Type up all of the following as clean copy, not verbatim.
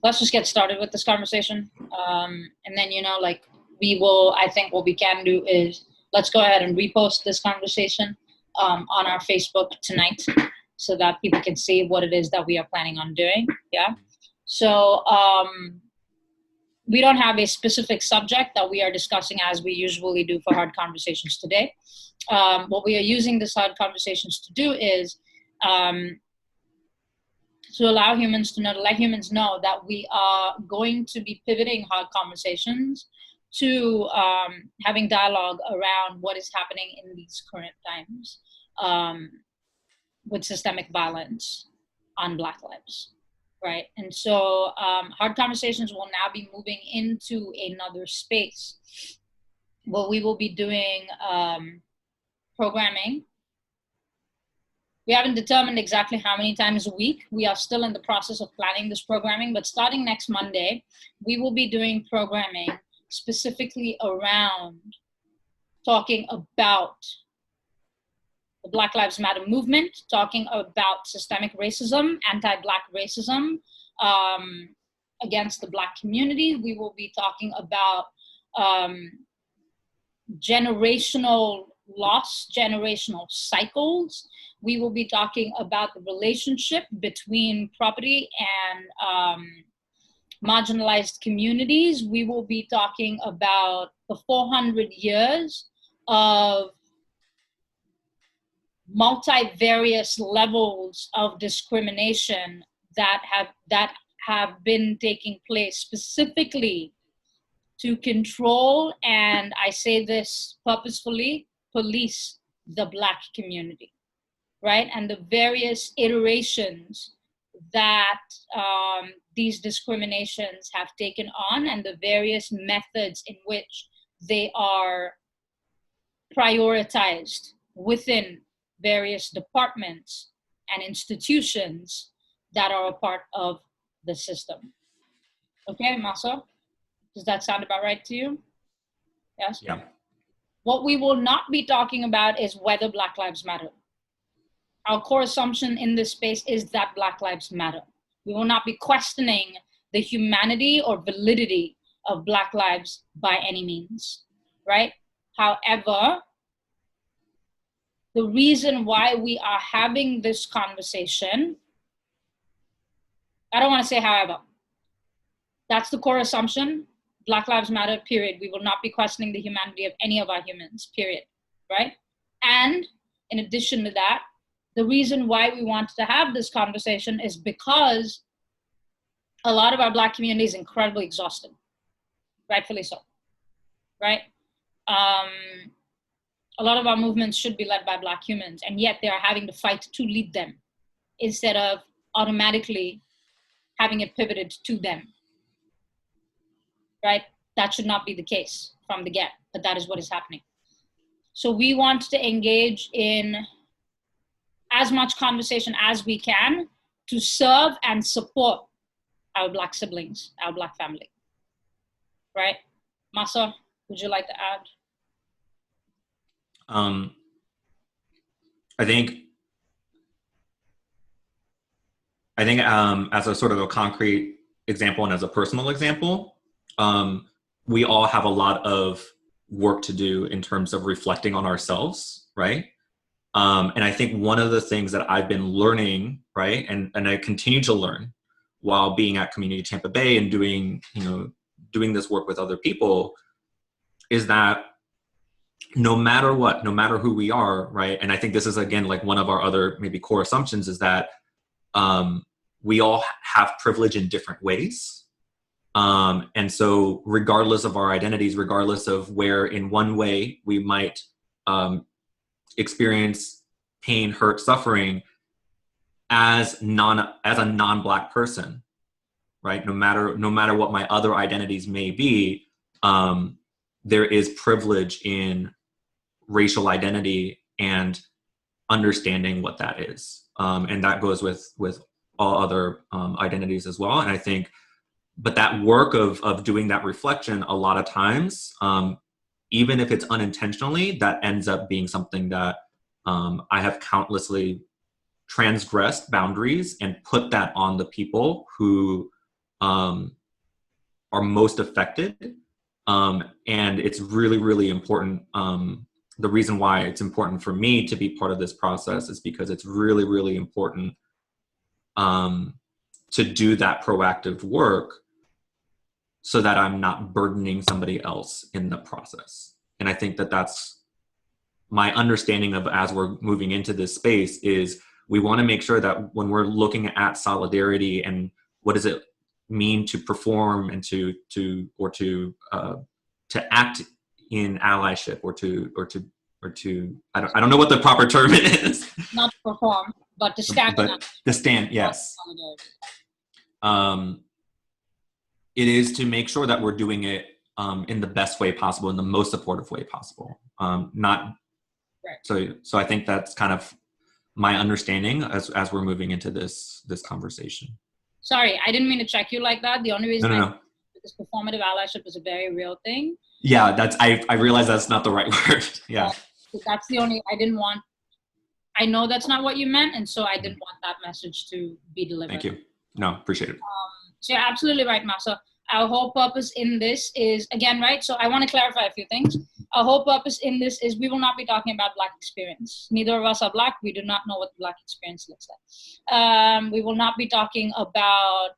let's just get started with this conversation. And then, like I think what we can do is let's go ahead and repost this conversation on our Facebook tonight so that people can see what it is that we are planning on doing. Yeah. So we don't have a specific subject that we are discussing as we usually do for hard conversations today. What we are using this hard conversations to do is to allow humans to know, to let humans know that we are going to be pivoting hard conversations to having dialogue around what is happening in these current times with systemic violence on Black lives, right? And so hard conversations will now be moving into another space where we will be doing programming. We haven't determined exactly how many times a week. We are still in the process of planning this programming, but starting next Monday, we will be doing programming specifically around talking about the Black Lives Matter movement, talking about systemic racism, anti-Black racism against the Black community. We will be talking about generational loss, generational cycles. We will be talking about the relationship between property and marginalized communities. We will be talking about the 400 years of multivarious levels of discrimination that have been taking place specifically to control, and I say this purposefully, police the Black community, right? And the various iterations that these discriminations have taken on, and the various methods in which they are prioritized within various departments and institutions that are a part of the system. Okay, Maso? Does that sound about right to you? Yes? Yeah. What we will not be talking about is whether Black Lives Matter. Our core assumption in this space is that Black Lives Matter. We will not be questioning the humanity or validity of Black lives by any means, right? However, the reason why we are having this conversation, I don't want to say however, that's the core assumption. Black Lives Matter, period. We will not be questioning the humanity of any of our humans, period, right? And in addition to that, the reason why we wanted to have this conversation is because a lot of our Black community is incredibly exhausted, rightfully so, right? A lot of our movements should be led by Black humans, and yet they are having to fight to lead them instead of automatically having it pivoted to them. Right? That should not be the case from the get, but that is what is happening. So we want to engage in as much conversation as we can to serve and support our Black siblings, our Black family. Right? Masa, would you like to add? I think as a sort of a concrete example and as a personal example, we all have a lot of work to do in terms of reflecting on ourselves, right? And I think one of the things that I've been learning, right, and I continue to learn while being at Community Tampa Bay and doing this work with other people, is that no matter what, no matter who we are, right, and I think this is, again, like one of our other maybe core assumptions is that we all have privilege in different ways. And so regardless of our identities, regardless of where in one way we might experience pain, hurt, suffering as a non-Black person, right? No matter what my other identities may be, there is privilege in racial identity and understanding what that is. And that goes with all other identities as well. And I think, but that work of doing that reflection, a lot of times, even if it's unintentionally, that ends up being something that I have countlessly transgressed boundaries and put that on the people who are most affected. And it's really, really important. The reason why it's important for me to be part of this process is because it's really, really important to do that proactive work so that I'm not burdening somebody else in the process. And I think that that's my understanding of, as we're moving into this space, is we want to make sure that when we're looking at solidarity and what does it mean to perform and to act in allyship or to I don't know what the proper term is. Not to perform, but to stand. But to stand, yes. It is to make sure that we're doing it in the best way possible, in the most supportive way possible. Not right. So I think that's kind of my understanding as we're moving into this conversation. Sorry, I didn't mean to check you like that. The only reason no. Because performative allyship is a very real thing. Yeah, that's I realize that's not the right word. Yeah. That's the only, I know that's not what you meant, and so I didn't want that message to be delivered. Thank you. No, appreciate it. So you're absolutely right, Masa. Our whole purpose in this is, again, right, so I want to clarify a few things. Our whole purpose in this is we will not be talking about Black experience. Neither of us are Black. We do not know what the Black experience looks like. We will not be talking about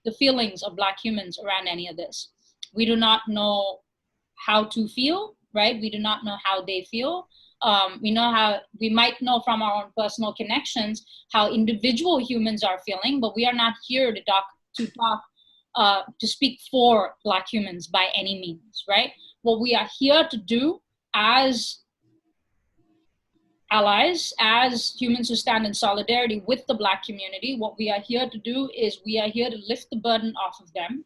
the feelings of Black humans around any of this. We do not know how to feel, right? We do not know how they feel. We might know from our own personal connections how individual humans are feeling, but we are not here to speak for Black humans by any means, right? What we are here to do as allies, as humans who stand in solidarity with the Black community, what we are here to do is we are here to lift the burden off of them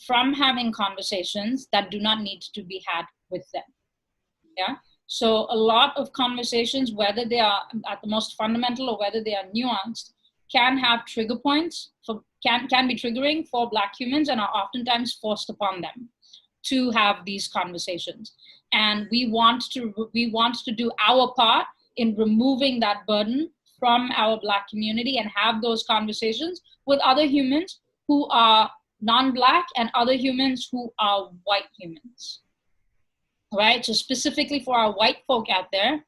from having conversations that do not need to be had with them. Yeah. So a lot of conversations, whether they are at the most fundamental or whether they are nuanced, can have trigger points, can be triggering for Black humans, and are oftentimes forced upon them to have these conversations. And we want to do our part in removing that burden from our Black community and have those conversations with other humans who are non-Black and other humans who are white humans. Right? So specifically for our white folk out there,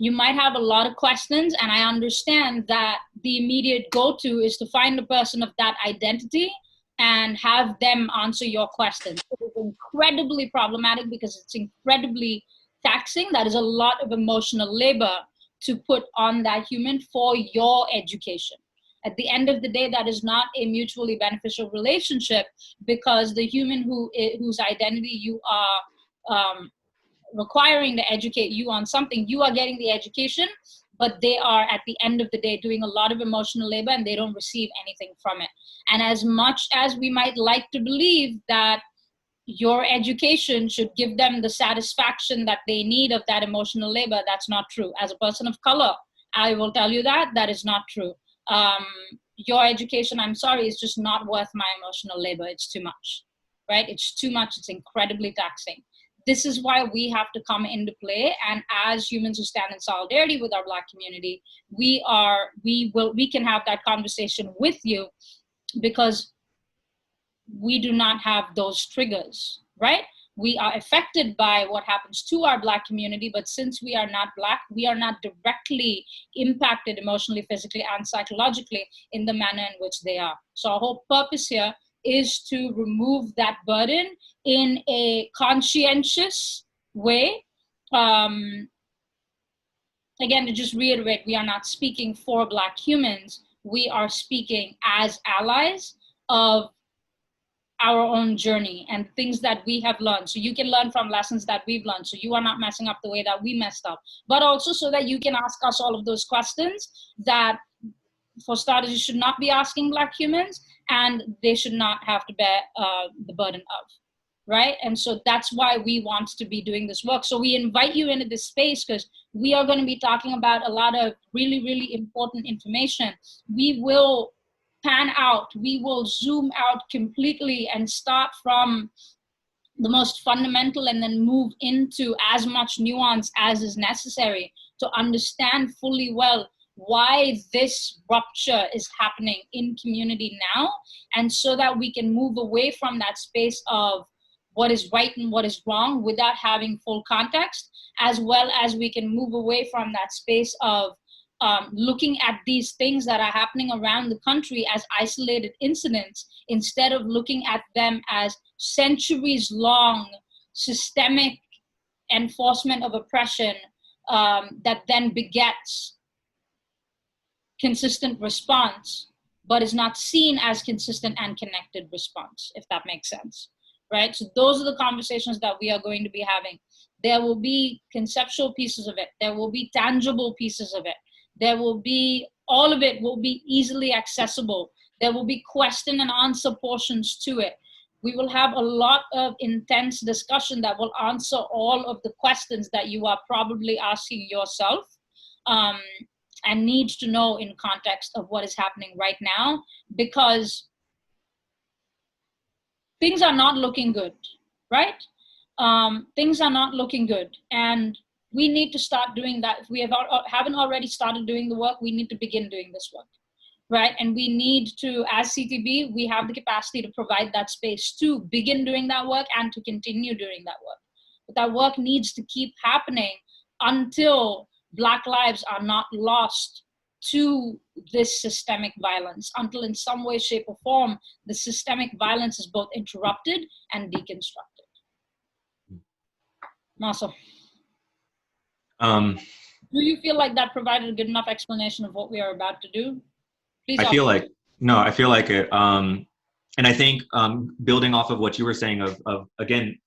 you might have a lot of questions, and I understand that the immediate go-to is to find a person of that identity and have them answer your questions. It is incredibly problematic because it's incredibly taxing. That is a lot of emotional labor to put on that human for your education. At the end of the day, that is not a mutually beneficial relationship, because the human whose identity you are requiring to educate you on something, you are getting the education, but they are at the end of the day doing a lot of emotional labor and they don't receive anything from it. And as much as we might like to believe that your education should give them the satisfaction that they need of that emotional labor, that's not true. As a person of color, I will tell you that is not true. Your education, I'm sorry, is just not worth my emotional labor. It's too much, right? It's too much. It's incredibly taxing. This is why we have to come into play. And as humans who stand in solidarity with our Black community, we can have that conversation with you, because we do not have those triggers, right? We are affected by what happens to our Black community, but since we are not Black, we are not directly impacted emotionally, physically, and psychologically in the manner in which they are. So our whole purpose here is to remove that burden in a conscientious way. Again, to just reiterate, we are not speaking for Black humans. We are speaking as allies of our own journey and things that we have learned. So you can learn from lessons that we've learned, so you are not messing up the way that we messed up. But also so that you can ask us all of those questions that, for starters, you should not be asking Black humans, and they should not have to bear the burden of, right? And so that's why we want to be doing this work. So we invite you into this space because we are going to be talking about a lot of really, really important information. We will pan out, we will zoom out completely and start from the most fundamental and then move into as much nuance as is necessary to understand fully well why this rupture is happening in community now, and so that we can move away from that space of what is right and what is wrong without having full context, as well as we can move away from that space of looking at these things that are happening around the country as isolated incidents, instead of looking at them as centuries long systemic enforcement of oppression that then begets consistent response, but is not seen as consistent and connected response, if that makes sense, right? So those are the conversations that we are going to be having. There will be conceptual pieces of it. There will be tangible pieces of it. There will be, all of it will be easily accessible. There will be question and answer portions to it. We will have a lot of intense discussion that will answer all of the questions that you are probably asking yourself and need to know in context of what is happening right now, because things are not looking good, right? Things are not looking good, and we need to start doing that. If we haven't already started doing the work, we need to begin doing this work, right? And we need to, as CTB, we have the capacity to provide that space to begin doing that work and to continue doing that work. But that work needs to keep happening until Black lives are not lost to this systemic violence, until in some way, shape, or form, the systemic violence is both interrupted and deconstructed. Marcel. Do you feel like that provided a good enough explanation of what we are about to do? Please. I feel like it. And I think building off of what you were saying of again,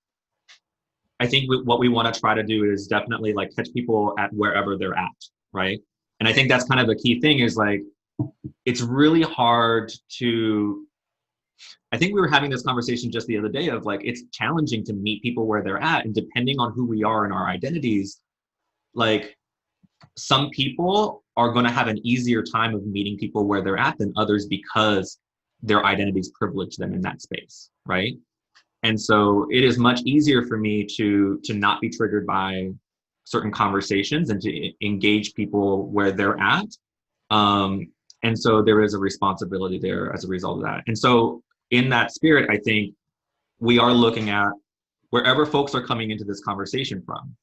I think what we want to try to do is definitely like catch people at wherever they're at, right? And I think that's kind of the key thing is like, it's really hard to, I think we were having this conversation just the other day of like, it's challenging to meet people where they're at, and depending on who we are and our identities, like some people are going to have an easier time of meeting people where they're at than others because their identities privilege them in that space, right? And so it is much easier for me to not be triggered by certain conversations and to engage people where they're at. And so there is a responsibility there as a result of that. And so in that spirit, I think we are looking at wherever folks are coming into this conversation from.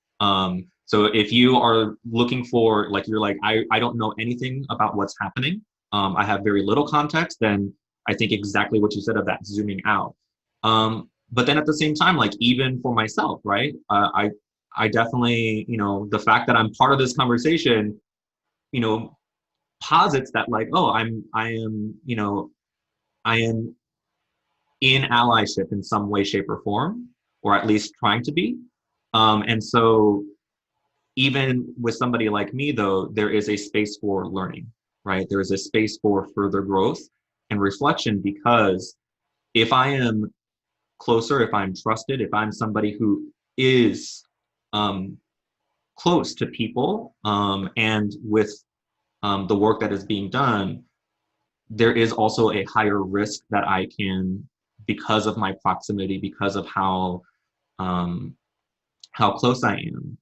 So if you are looking for, like, you're like, I don't know anything about what's happening. I have very little context, then I think exactly what you said of that zooming out. But then at the same time, like even for myself, right? I definitely, you know, the fact that I'm part of this conversation, you know, posits that like, oh, I am in allyship in some way, shape, or form, or at least trying to be. And so even with somebody like me, though, there is a space for learning, right? There is a space for further growth and reflection, because if I am closer, if I'm trusted, if I'm somebody who is close to people and with the work that is being done, there is also a higher risk that I can, because of my proximity, because of how close I am,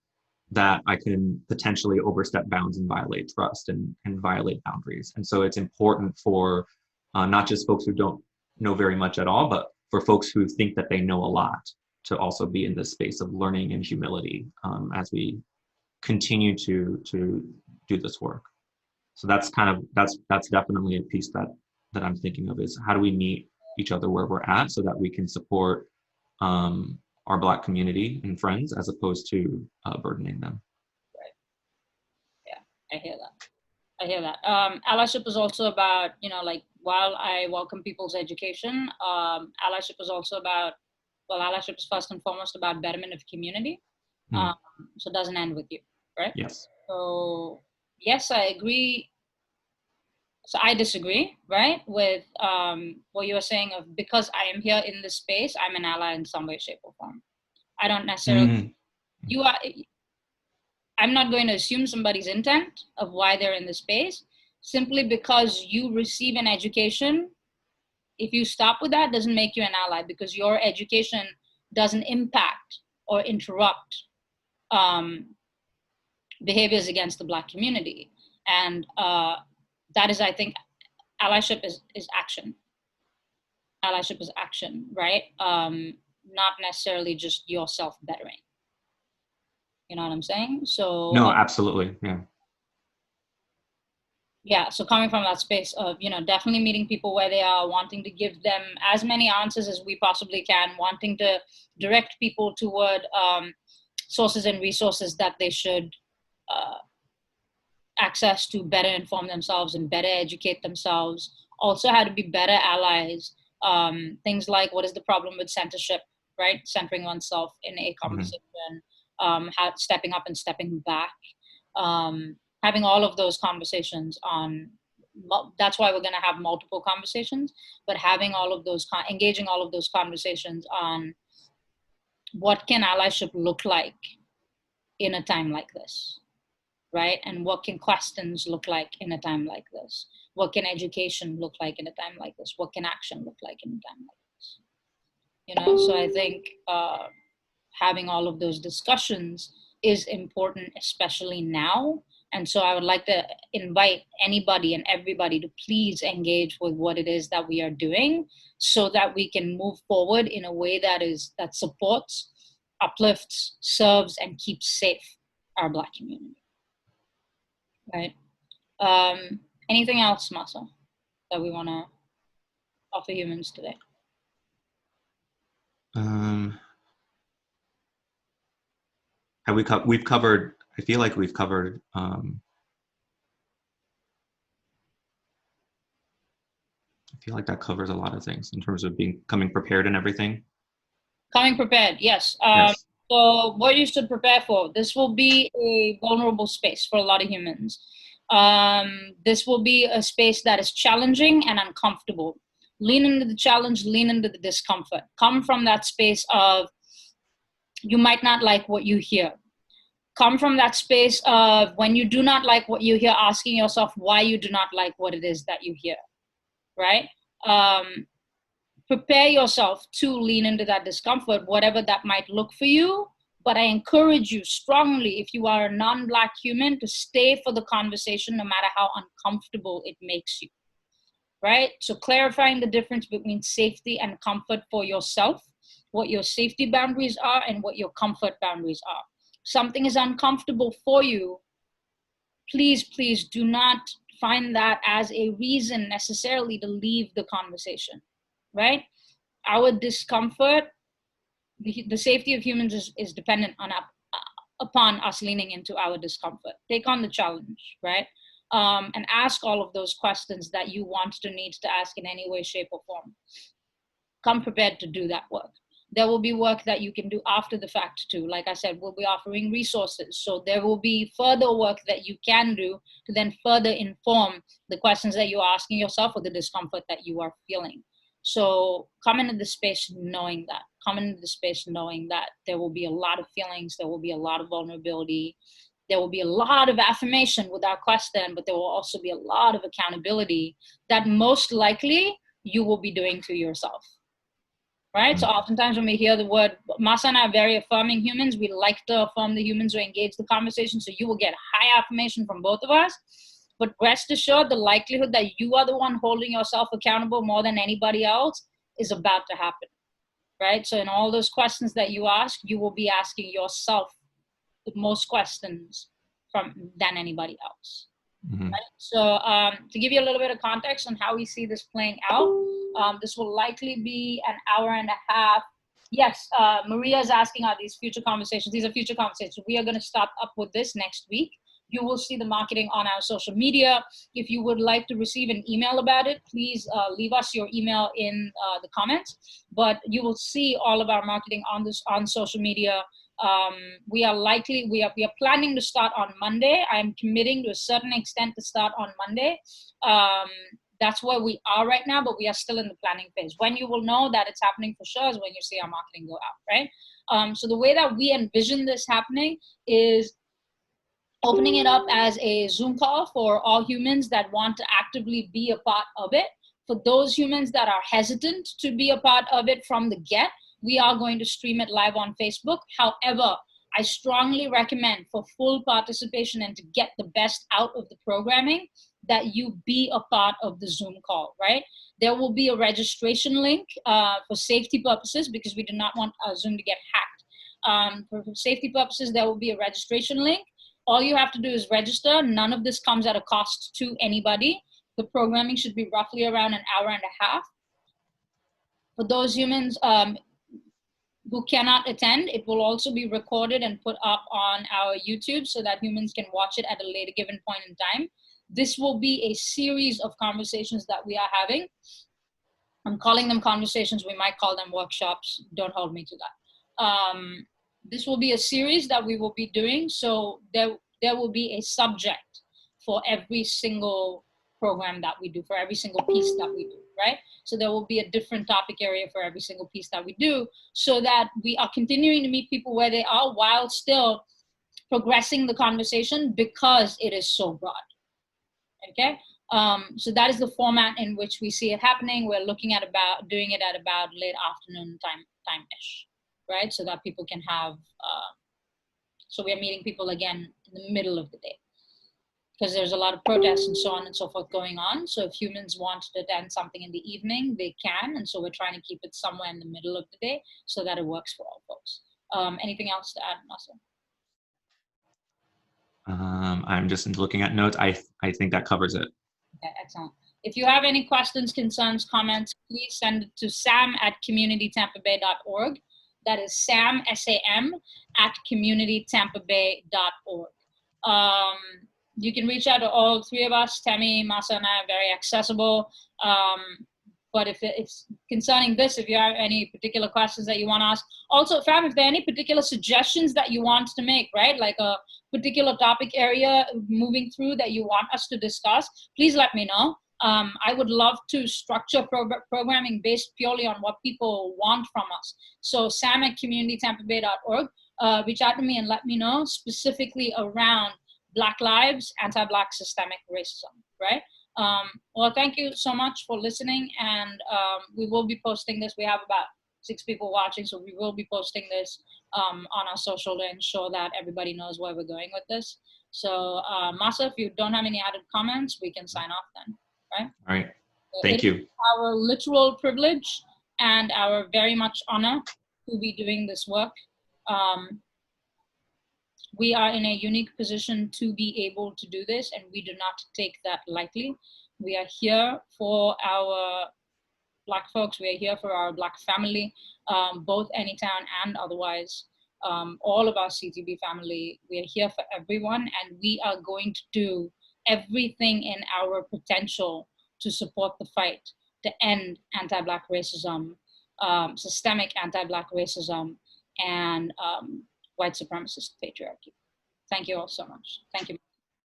that I can potentially overstep bounds and violate trust and violate boundaries. And so it's important for not just folks who don't know very much at all, but for folks who think that they know a lot, to also be in this space of learning and humility as we continue to do this work. So that's definitely a piece that I'm thinking of, is how do we meet each other where we're at so that we can support our Black community and friends, as opposed to burdening them. Right. Yeah, I hear that. Allyship is also about, you know, like, while I welcome people's education, allyship is also about, well, allyship is first and foremost about betterment of community. So it doesn't end with you, right? Yes. So yes, I agree. So I disagree, right, with what you were saying of, because I am here in this space, I'm an ally in some way, shape, or form. I don't necessarily, I'm not going to assume somebody's intent of why they're in the space. Simply because you receive an education, if you stop with that, doesn't make you an ally, because your education doesn't impact or interrupt behaviors against the Black community. And that is, I think, allyship is action. Allyship is action, right? Not necessarily just yourself bettering. You know what I'm saying? So No, absolutely. Yeah. Yeah, so coming from that space of, definitely meeting people where they are, wanting to give them as many answers as we possibly can, wanting to direct people toward sources and resources that they should access to better inform themselves and better educate themselves. Also how to be better allies. Things like, what is the problem with censorship, right? Centering oneself in a conversation, stepping up and stepping back. Having all of those conversations on, that's why we're going to have multiple conversations, but having all of those, engaging all of those conversations on what can allyship look like in a time like this, right? And what can questions look like in a time like this? What can education look like in a time like this? What can action look like in a time like this? So I think having all of those discussions is important, especially now. And so I would like to invite anybody and everybody to please engage with what it is that we are doing, so that we can move forward in a way that supports, uplifts, serves, and keeps safe our Black community. Right. Anything else, Masa, that we want to offer humans today? We've covered, I feel like we've covered I feel like that covers a lot of things in terms of coming prepared and everything. Coming prepared, yes. Yes. So what you should prepare for, this will be a vulnerable space for a lot of humans. This will be a space that is challenging and uncomfortable. Lean into the challenge, lean into the discomfort. Come from that space of, you might not like what you hear. Come from that space of, when you do not like what you hear, asking yourself why you do not like what it is that you hear, right? Prepare yourself to lean into that discomfort, whatever that might look for you. But I encourage you strongly, if you are a non-Black human, to stay for the conversation, no matter how uncomfortable it makes you, right? So clarifying the difference between safety and comfort for yourself, what your safety boundaries are and what your comfort boundaries are. Something is uncomfortable for you, please do not find that as a reason necessarily to leave the conversation, right? Our discomfort, the safety of humans is dependent upon us leaning into our discomfort. Take on the challenge, right? And ask all of those questions that you want to need to ask in any way, shape, or form. Come prepared to do that work. There will be work that you can do after the fact too. Like I said, we'll be offering resources. So there will be further work that you can do to then further inform the questions that you're asking yourself or the discomfort that you are feeling. So come into the space knowing that. Come into the space knowing that there will be a lot of feelings, there will be a lot of vulnerability, there will be a lot of affirmation without question, but there will also be a lot of accountability that most likely you will be doing to yourself. Right? So oftentimes when we hear the word, Masa and I are very affirming humans. We like to affirm the humans who engage the conversation. So you will get high affirmation from both of us. But rest assured, the likelihood that you are the one holding yourself accountable more than anybody else is about to happen. Right? So in all those questions that you ask, you will be asking yourself the most questions than anybody else. Mm-hmm. Right? So to give you a little bit of context on how we see this playing out, this will likely be an hour and a half. Yes, Maria is asking, are these future conversations? These are future conversations. We are going to start up with this next week. You will see the marketing on our social media. If you would like to receive an email about it, please leave us your email in the comments. But you will see all of our marketing on social media. We are planning to start on Monday. I'm committing to a certain extent to start on Monday. That's where we are right now, but we are still in the planning phase. When you will know that it's happening for sure is when you see our marketing go out, right? So the way that we envision this happening is opening it up as a Zoom call for all humans that want to actively be a part of it. For those humans that are hesitant to be a part of it from the get, we are going to stream it live on Facebook. However, I strongly recommend, for full participation and to get the best out of the programming, that you be a part of the Zoom call, right? There will be a registration link for safety purposes, because we do not want Zoom to get hacked. For safety purposes, there will be a registration link. All you have to do is register. None of this comes at a cost to anybody. The programming should be roughly around an hour and a half. For those humans who cannot attend, it will also be recorded and put up on our YouTube so that humans can watch it at a later given point in time. This will be a series of conversations that we are having. I'm calling them conversations. We might call them workshops. Don't hold me to that. This will be a series that we will be doing. So there will be a subject for every single program that we do, for every single piece that we do, right? So there will be a different topic area for every single piece that we do, so that we are continuing to meet people where they are while still progressing the conversation, because it is so broad. Okay, so that is the format in which we see it happening. We're looking at doing it at about late afternoon time-ish, right? So that people can have, so we are meeting people again in the middle of the day, because there's a lot of protests and so on and so forth going on. So if humans want to attend something in the evening, they can. And so we're trying to keep it somewhere in the middle of the day so that it works for all folks. Anything else to add, Nasser? I'm just looking at notes. I think that covers it. Okay, excellent. If you have any questions, concerns, comments, please send it to sam@communitytampabay.org. That is Sam, S-A-M, @communitytampabay.org. You can reach out to all three of us. Temi, Masa, and I are very accessible. But if it's concerning this, if you have any particular questions that you want to ask, also, Fab, if there are any particular suggestions that you want to make, right? Like a particular topic area moving through that you want us to discuss, please let me know. I would love to structure programming based purely on what people want from us. So sam@communitytampabay.org, reach out to me and let me know specifically around Black lives, anti-Black systemic racism, right? Well, thank you so much for listening, and we will be posting this. We have about 6 people watching, so we will be posting this on our social to ensure that everybody knows where we're going with this. So Masa, if you don't have any added comments, we can sign off then, right? All right, thank you. Our literal privilege and our very much honor to be doing this work. We are in a unique position to be able to do this, and we do not take that lightly. We are here for our Black folks. We are here for our Black family, both Anytown and otherwise, all of our CTB family. We are here for everyone, and we are going to do everything in our potential to support the fight to end anti-Black racism, systemic anti-Black racism, and white supremacist patriarchy. Thank you all so much. Thank you.